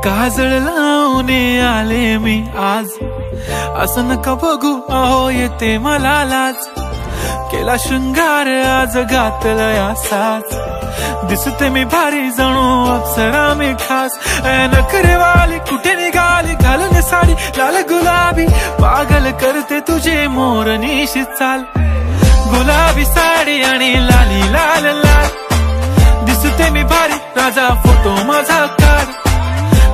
काजळ लावणे आले मी आज, असं नका बघू अहो येते मला लाज। केला शृंगार आज घातला या साज, दिसते मी भारी जणू अप्सरा मी खास। नखरे वाली कुठे निघाली घालून साडी लाल गुलाबी, पागल करते तुझे मोरनीशी चाल। गुलाबी साडी आणि लाली लाल लाल, दिसते मी भारी राजा फोटो माझा काढ।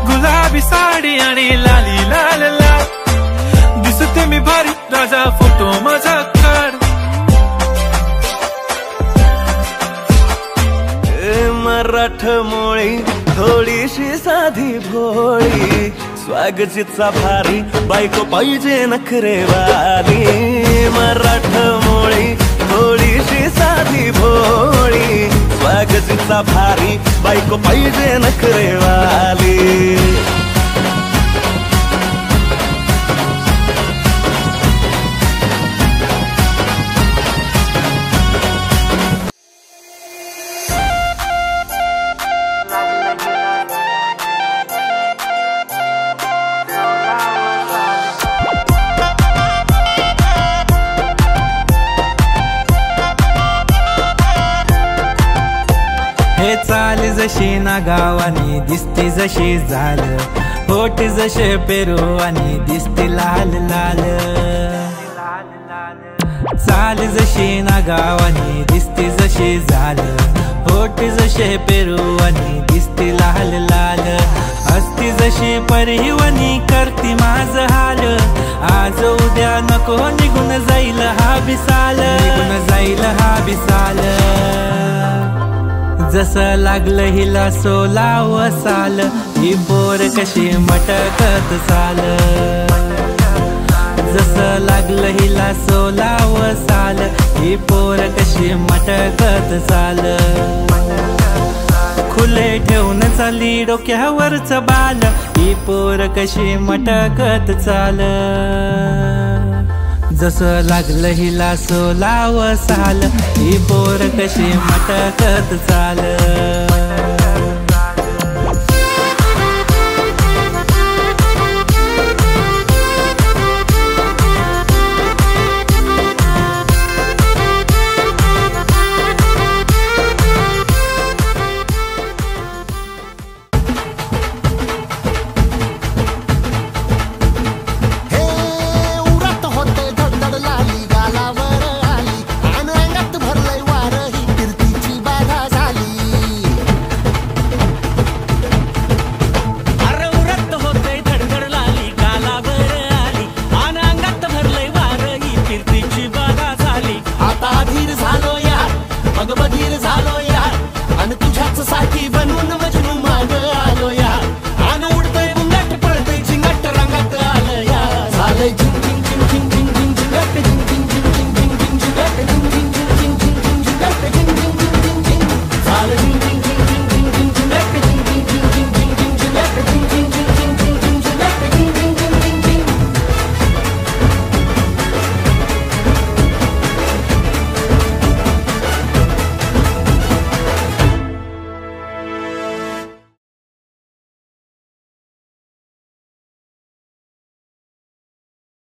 गुलाबी साडी आणि लाली लाल लाल, दिसते मी भारी राजा फोटो माझा काढ। मराठमोळी थोडीशी साधी भोळी, स्वागतीचा भारी बायको पाहिजे नखरेवाली। मराठमोळी थोडीशी साधी भोळी, स्वागतीचा भारी बायको पाहिजे नखरेवाली। हे चाल जशी ना गावानी दिसते जशी झाल, होठ जसे पेरू आणि दिसते लाल लाल। चाल जशी ना गावानी दिसते जशी झाल, होठ जसे पेरू आणि दिसते लाल लाल। असती जशी परिवनी करती माझ हाल, आज उद्या नको निघून जाईल हा बिसाल, निघून जाईल हा बिसाल। जसं लागलं हिला 16 साल, ही पोर कशी मटकत चाल। जसं लागलं हिला 16 साल, ही पोर कशी मटकत चाल। खुले ठेवून चाली डोक्यावरच बाल, ही पोर कशी मटकत चाल। जसं लागलं हिला 16 साल, ही पोर कशी मटकत चाल।